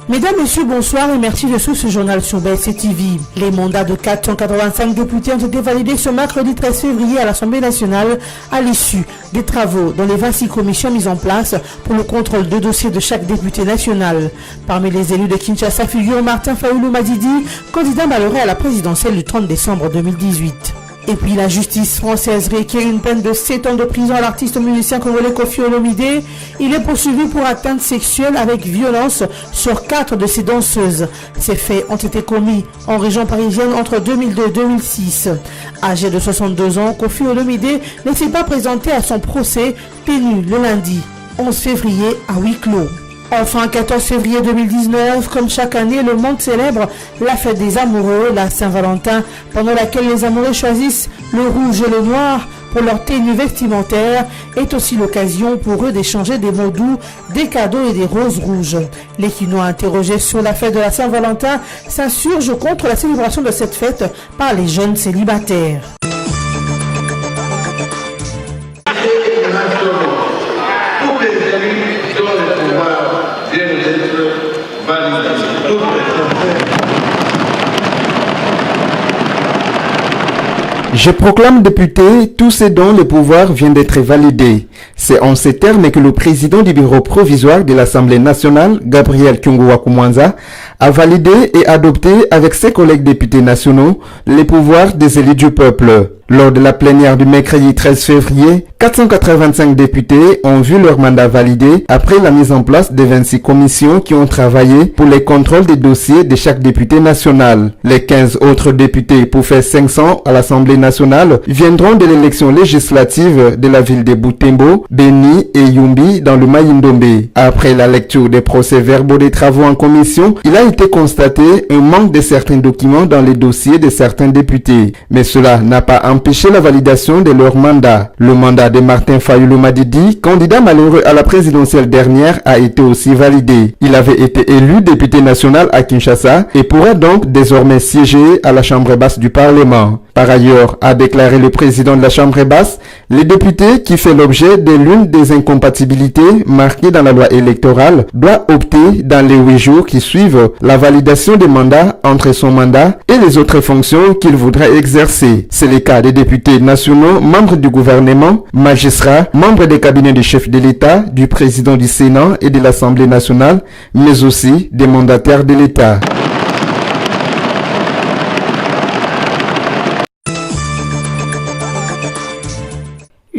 Mesdames, Messieurs, bonsoir et merci de suivre ce journal sur BSC TV. Les mandats de 485 députés ont été validés ce mercredi 13 février à l'Assemblée nationale à l'issue des travaux dans les 26 commissions mises en place pour le contrôle de dossiers de chaque député national. Parmi les élus de Kinshasa figure Martin Fayulu Madidi, candidat malheureux à la présidentielle du 30 décembre 2018. Et puis la justice française requiert une peine de 7 ans de prison à l'artiste musicien congolais Koffi Olomide. Il est poursuivi pour atteinte sexuelle avec violence sur 4 de ses danseuses. Ces faits ont été commis en région parisienne entre 2002 et 2006. Âgé de 62 ans, Koffi Olomide ne s'est pas présenté à son procès tenu le lundi 11 février à huis clos. Enfin, 14 février 2019, comme chaque année, le monde célèbre la fête des amoureux, la Saint-Valentin, pendant laquelle les amoureux choisissent le rouge et le noir pour leur tenue vestimentaire, est aussi l'occasion pour eux d'échanger des mots doux, des cadeaux et des roses rouges. Les Quinois interrogés sur la fête de la Saint-Valentin s'insurgent contre la célébration de cette fête par les jeunes célibataires. Je proclame député tous ces dont le pouvoir vient d'être validé. C'est en ces termes que le président du bureau provisoire de l'Assemblée nationale, Gabriel Kyungu-Wakumwanza, a validé et adopté avec ses collègues députés nationaux les pouvoirs des élus du peuple. Lors de la plénière du mercredi 13 février, 485 députés ont vu leur mandat validé après la mise en place des 26 commissions qui ont travaillé pour les contrôles des dossiers de chaque député national. Les 15 autres députés pour faire 500 à l'Assemblée nationale viendront de l'élection législative de la ville de Butembo, Beni et Yumbi dans le Mai-Ndombe. Après la lecture des procès-verbaux des travaux en commission, il a été constaté un manque de certains documents dans les dossiers de certains députés. Mais cela n'a pas empêcher la validation de leur mandat. Le mandat de Martin Fayulu Madidi, candidat malheureux à la présidentielle dernière, a été aussi validé. Il avait été élu député national à Kinshasa et pourra donc désormais siéger à la Chambre basse du Parlement. Par ailleurs, a déclaré le président de la Chambre basse, les députés qui fait l'objet de l'une des incompatibilités marquées dans la loi électorale doit opter dans les 8 jours qui suivent la validation des mandats entre son mandat et les autres fonctions qu'il voudrait exercer. C'est le cas des députés nationaux, membres du gouvernement, magistrats, membres des cabinets du chef de l'État, du président du Sénat et de l'Assemblée nationale, mais aussi des mandataires de l'État.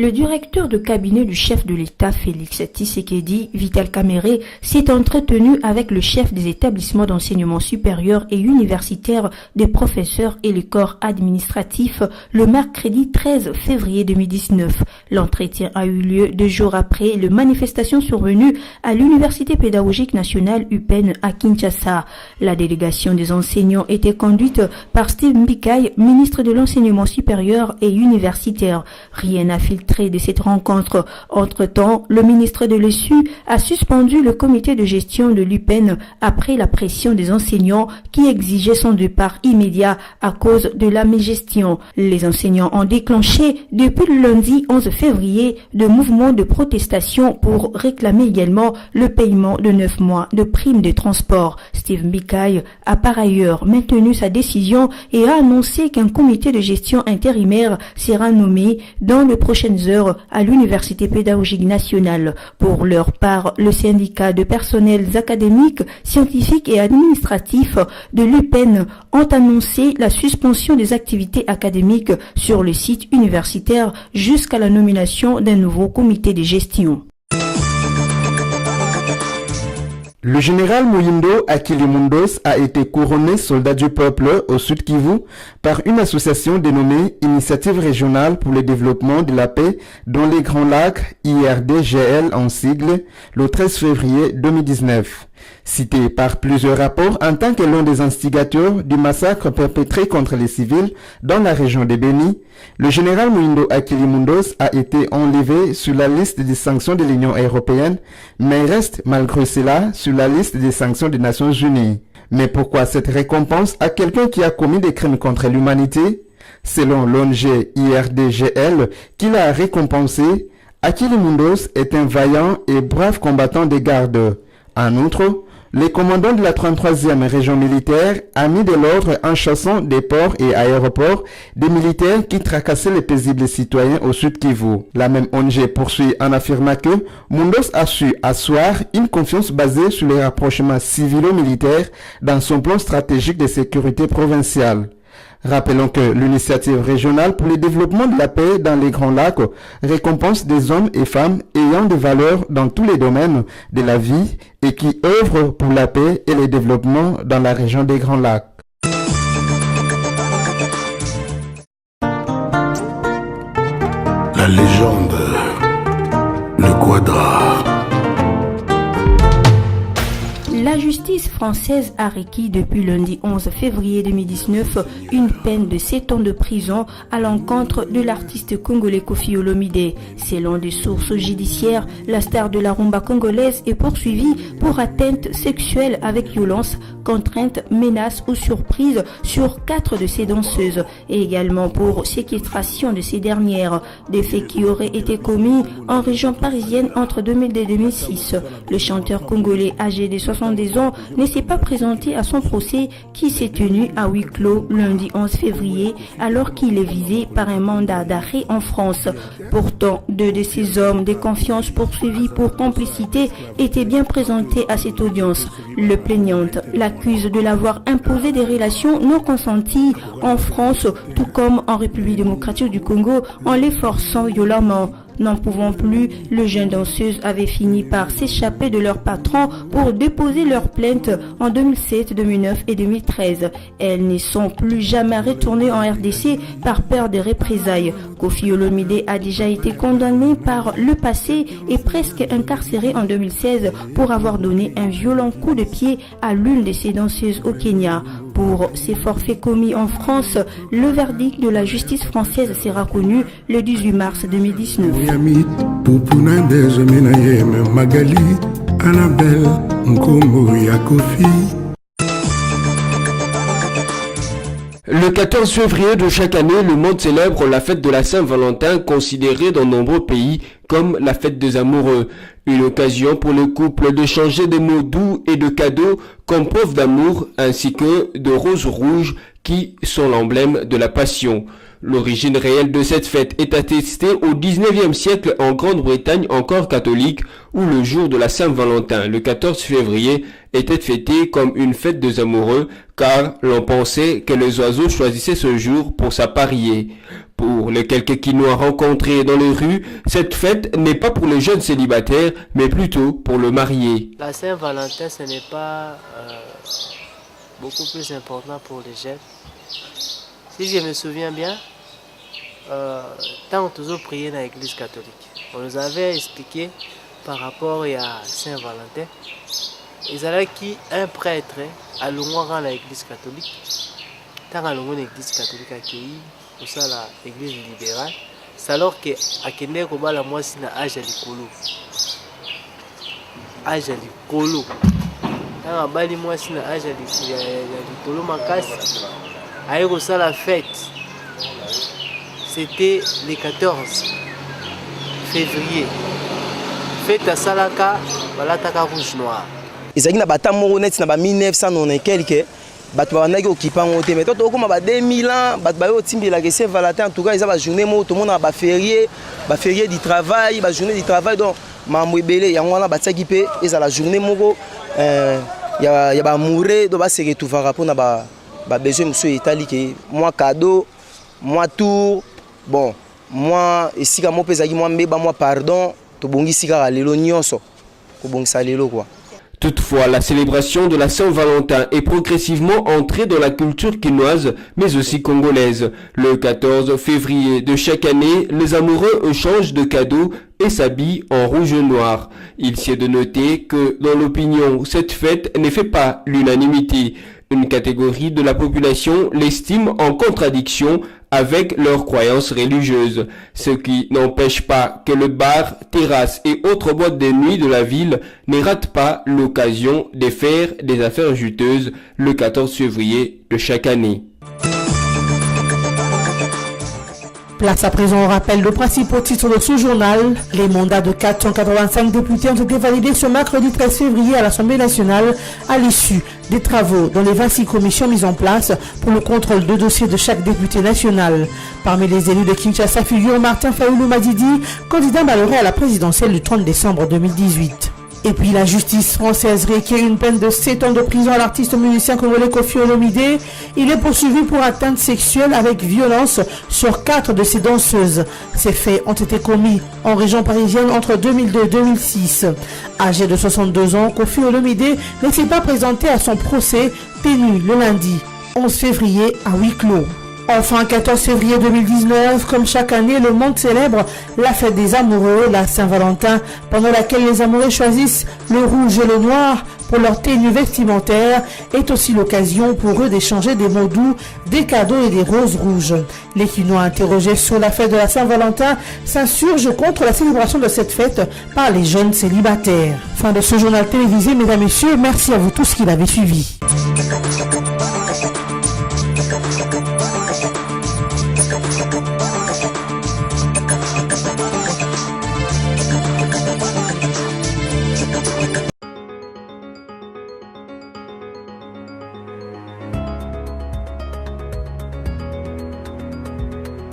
Le directeur de cabinet du chef de l'État, Félix Tshisekedi, Vital Kamerhe, s'est entretenu avec le chef des établissements d'enseignement supérieur et universitaire, des professeurs et les corps administratifs le mercredi 13 février 2019. L'entretien a eu lieu 2 jours après les manifestations survenues à l'Université pédagogique nationale UPEN à Kinshasa. La délégation des enseignants était conduite par Steve Mbikai, ministre de l'enseignement supérieur et universitaire. Rien n'a filtré de cette rencontre. Entre-temps, le ministre de l'ESU a suspendu le comité de gestion de l'UPEN après la pression des enseignants qui exigeaient son départ immédiat à cause de la mégestion. Les enseignants ont déclenché depuis le lundi 11 février de mouvements de protestation pour réclamer également le paiement de 9 mois de primes de transport. Steve Mbikai a par ailleurs maintenu sa décision et a annoncé qu'un comité de gestion intérimaire sera nommé dans les prochaines heures à l'Université pédagogique nationale. Pour leur part, le syndicat de personnels académiques, scientifiques et administratifs de l'UPEN ont annoncé la suspension des activités académiques sur le site universitaire jusqu'à la nomination d'un nouveau comité de gestion. Le général Muhindo Akilimundos a été couronné soldat du peuple au Sud Kivu par une association dénommée Initiative régionale pour le développement de la paix dans les Grands Lacs, IRDGL en sigle, le 13 février 2019. Cité par plusieurs rapports en tant que l'un des instigateurs du massacre perpétré contre les civils dans la région de Beni, le général Muhindo Akilimundos a été enlevé sur la liste des sanctions de l'Union européenne, mais reste malgré cela sur la liste des sanctions des Nations Unies. Mais pourquoi cette récompense à quelqu'un qui a commis des crimes contre l'humanité? Selon l'ONG IRDGL qui l'a récompensé, Akilimundos est un vaillant et brave combattant des gardes. En outre, Le commandant de la 33e région militaire a mis de l'ordre en chassant des ports et aéroports des militaires qui tracassaient les paisibles citoyens au Sud Kivu. La même ONG poursuit en affirmant que Mundos a su asseoir une confiance basée sur les rapprochements civilo-militaires dans son plan stratégique de sécurité provinciale. Rappelons que l'initiative régionale pour le développement de la paix dans les Grands Lacs récompense des hommes et femmes ayant des valeurs dans tous les domaines de la vie et qui œuvrent pour la paix et le développement dans la région des Grands Lacs. La légende, le quadra. La justice française a requis depuis lundi 11 février 2019 une peine de 7 ans de prison à l'encontre de l'artiste congolais Koffi Olomide. Selon des sources judiciaires, la star de la rumba congolaise est poursuivie pour atteinte sexuelle avec violence, contrainte, menace ou surprise sur 4 de ses danseuses et également pour séquestration de ces dernières, des faits qui auraient été commis en région parisienne entre 2002 et 2006. Le chanteur congolais âgé de 70 ans ne s'est pas présenté à son procès qui s'est tenu à huis clos lundi 11 février alors qu'il est visé par un mandat d'arrêt en France. Pourtant, 2 de ces hommes de confiance poursuivis pour complicité étaient bien présentés à cette audience. Le plaignant l'accuse de l'avoir imposé des relations non consenties en France tout comme en République démocratique du Congo en les forçant violemment. N'en pouvant plus, les jeunes danseuses avaient fini par s'échapper de leur patron pour déposer leur plainte en 2007, 2009 et 2013. Elles n'y sont plus jamais retournées en RDC par peur de représailles. Koffi Olomide a déjà été condamné par le passé et presque incarcéré en 2016 pour avoir donné un violent coup de pied à l'une de ses danseuses au Kenya. Pour ces forfaits commis en France, le verdict de la justice française sera connu le 18 mars 2019. Le 14 février de chaque année, le monde célèbre la fête de la Saint-Valentin, considérée dans de nombreux pays comme la fête des amoureux. Une occasion pour le couple de changer des mots doux et de cadeaux comme preuve d'amour, ainsi que de roses rouges qui sont l'emblème de la passion. L'origine réelle de cette fête est attestée au 19e siècle en Grande-Bretagne encore catholique, où le jour de la Saint-Valentin, le 14 février, était fêté comme une fête des amoureux, car l'on pensait que les oiseaux choisissaient ce jour pour s'apparier. Pour les quelques Quinois rencontrés dans les rues, cette fête n'est pas pour les jeunes célibataires, mais plutôt pour le marié. La Saint-Valentin, ce n'est pas beaucoup plus important pour les jeunes. Si je me souviens bien, tant qu'on toujours prié dans l'église catholique, on nous avait expliqué par rapport à Saint-Valentin, ils avaient qui un prêtre à l'ongouara dans l'église catholique, tant à l'ongouara l'église catholique accueillie, pour ça l'église libérale, c'est alors que à Kenya Koba la moi c'est na âge à l'icolo, tant à Bali moi c'est na âge à l'icolo makasi. Aïe ça la fête, c'était le 14 février. Fête à Salaka, balataka rouge noir. Ils ont battu mon net na 1990 quelques, battu banaki occupant monté. Mais toi comme 2000 ans, battu au timbi la Saint Valentin en tout cas ils ont la journée mo tout le monde a férié du travail, la journée du travail donc mamou belé yango na battu qui pe ils ont la journée moko y a ba mourir donc ba se retrouver rapport na ba besoin monsieur Italie que moi cadeau moi tour bon moi ici comme pezaki moi mbeba moi pardon to bongisi ka lelo nyonso ko bongisa lelo quoi. Toutefois, la célébration de la Saint-Valentin est progressivement entrée dans la culture quinoise, mais aussi congolaise. Le 14 février de chaque année, les amoureux échangent de cadeaux et s'habillent en rouge et noir. Il s'y est de noter que, dans l'opinion, cette fête ne fait pas l'unanimité. Une catégorie de la population l'estime en contradiction avec leurs croyances religieuses, ce qui n'empêche pas que le bar, terrasse et autres boîtes de nuit de la ville ne ratent pas l'occasion de faire des affaires juteuses le 14 février de chaque année. Place à présent au rappel de principaux titres de ce journal. Les mandats de 485 députés ont été validés ce mercredi 13 février à l'Assemblée nationale à l'issue des travaux dans les 26 commissions mises en place pour le contrôle de dossiers de chaque député national. Parmi les élus de Kinshasa figure Martin Fayoulou Madidi, candidat malheureux à la présidentielle du 30 décembre 2018. Et puis la justice française requiert une peine de 7 ans de prison à l'artiste musicien congolais Koffi Olomide. Il est poursuivi pour atteinte sexuelle avec violence sur 4 de ses danseuses. Ces faits ont été commis en région parisienne entre 2002 et 2006. Âgé de 62 ans, Koffi Olomide ne s'est pas présenté à son procès tenu le lundi 11 février à huis clos. Enfin, 14 février 2019, comme chaque année, le monde célèbre la fête des amoureux, la Saint-Valentin, pendant laquelle les amoureux choisissent le rouge et le noir pour leur tenue vestimentaire, est aussi l'occasion pour eux d'échanger des mots doux, des cadeaux et des roses rouges. Les Quinois interrogés sur la fête de la Saint-Valentin s'insurgent contre la célébration de cette fête par les jeunes célibataires. Fin de ce journal télévisé, mesdames et messieurs, merci à vous tous qui l'avez suivi.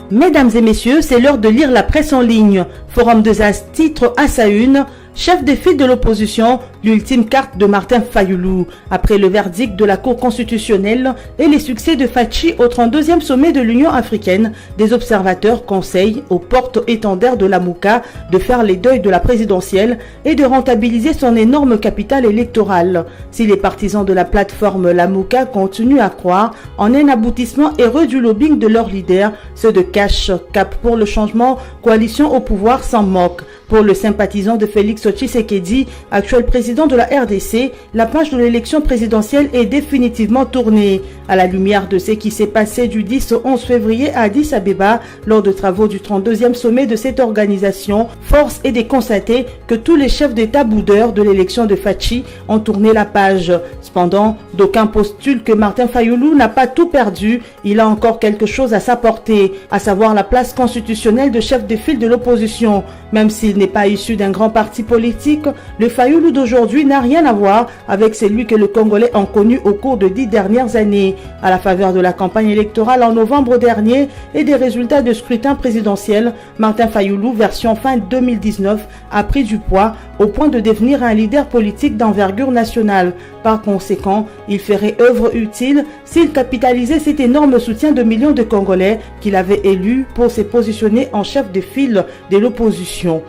Mesdames et messieurs, c'est l'heure de lire la presse en ligne. Forum de Zaz titre à sa une, chef de file de l'opposition, l'ultime carte de Martin Fayoulou. Après le verdict de la Cour constitutionnelle et les succès de Fachi au 32e sommet de l'Union africaine, des observateurs conseillent aux porte-étendards de la Mouka de faire les deuils de la présidentielle et de rentabiliser son énorme capital électoral. Si les partisans de la plateforme La Mouka continuent à croire en un aboutissement heureux du lobbying de leurs leaders, ceux de Cash, Cap pour le changement, coalition au pouvoir s'en moquent. Pour le sympathisant de Félix Tshisekedi, actuel président de la RDC, la page de l'élection présidentielle est définitivement tournée. À la lumière de ce qui s'est passé du 10 au 11 février à Addis Abeba, lors de travaux du 32e sommet de cette organisation, force est de constater que tous les chefs d'État boudeurs de l'élection de Fachi ont tourné la page. Cependant, d'aucuns postulent que Martin Fayoulou n'a pas tout perdu, il a encore quelque chose à sa portée, à savoir la place constitutionnelle de chef de file de l'opposition. Même s'il n'est pas issu d'un grand parti politique, le Fayoulou d'aujourd'hui n'a rien à voir avec celui que les Congolais ont connu au cours de 10 dernières années. À la faveur de la campagne électorale en novembre dernier et des résultats de scrutin présidentiel, Martin Fayoulou, version fin 2019, a pris du poids au point de devenir un leader politique d'envergure nationale. Par conséquent, il ferait œuvre utile s'il capitalisait cet énorme soutien de millions de Congolais qu'il avait élus pour se positionner en chef de file de l'opposition.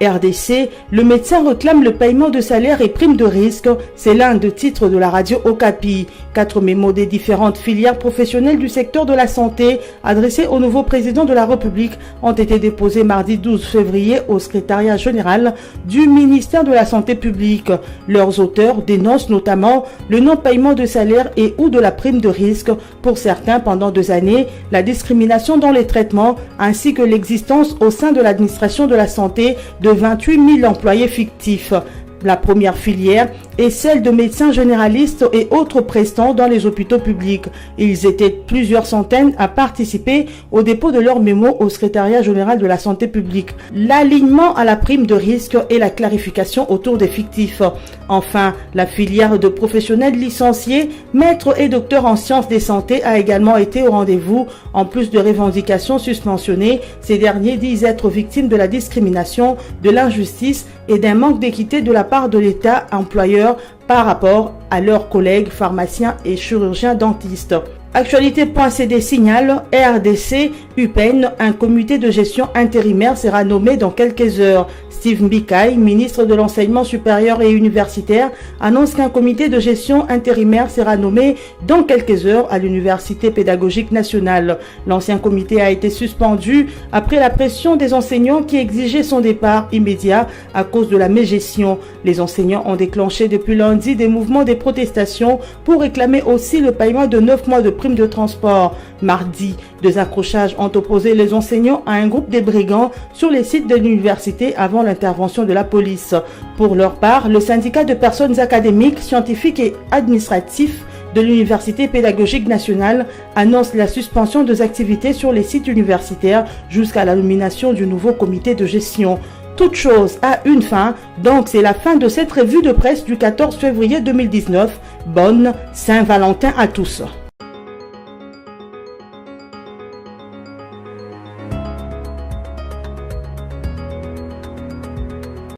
RDC, le médecin réclame le paiement de salaire et primes de risque, c'est l'un des titres de la radio Okapi. 4 mémos des différentes filières professionnelles du secteur de la santé adressés au nouveau président de la République ont été déposés mardi 12 février au secrétariat général du ministère de la Santé publique. Leurs auteurs dénoncent notamment le non-paiement de salaire et ou de la prime de risque pour certains pendant 2 années, la discrimination dans les traitements ainsi que l'existence au sein de l'administration de la santé de 28 000 employés fictifs. La première filière est celle de médecins généralistes et autres prestants dans les hôpitaux publics. Ils étaient plusieurs centaines à participer au dépôt de leurs mémos au secrétariat général de la santé publique. L'alignement à la prime de risque et la clarification autour des fictifs. Enfin, la filière de professionnels licenciés, maîtres et docteurs en sciences des santé a également été au rendez-vous. En plus de revendications suspensionnées, ces derniers disent être victimes de la discrimination, de l'injustice et d'un manque d'équité de la part de l'État employeur par rapport à leurs collègues pharmaciens et chirurgiens dentistes. Actualité.cd signale RDC, UPEN, un comité de gestion intérimaire sera nommé dans quelques heures. Steve Mbikai, ministre de l'Enseignement supérieur et universitaire, annonce qu'un comité de gestion intérimaire sera nommé dans quelques heures à l'Université pédagogique nationale. L'ancien comité a été suspendu après la pression des enseignants qui exigeaient son départ immédiat à cause de la mégestion. Les enseignants ont déclenché depuis lundi des mouvements de protestation pour réclamer aussi le paiement de 9 mois de prime de transport. Mardi, 2 accrochages ont opposé les enseignants à un groupe de brigands sur les sites de l'université avant l'intervention de la police. Pour leur part, le syndicat de personnes académiques, scientifiques et administratifs de l'Université pédagogique nationale annonce la suspension des activités sur les sites universitaires jusqu'à la nomination du nouveau comité de gestion. Toute chose a une fin, donc c'est la fin de cette revue de presse du 14 février 2019. Bonne Saint-Valentin à tous.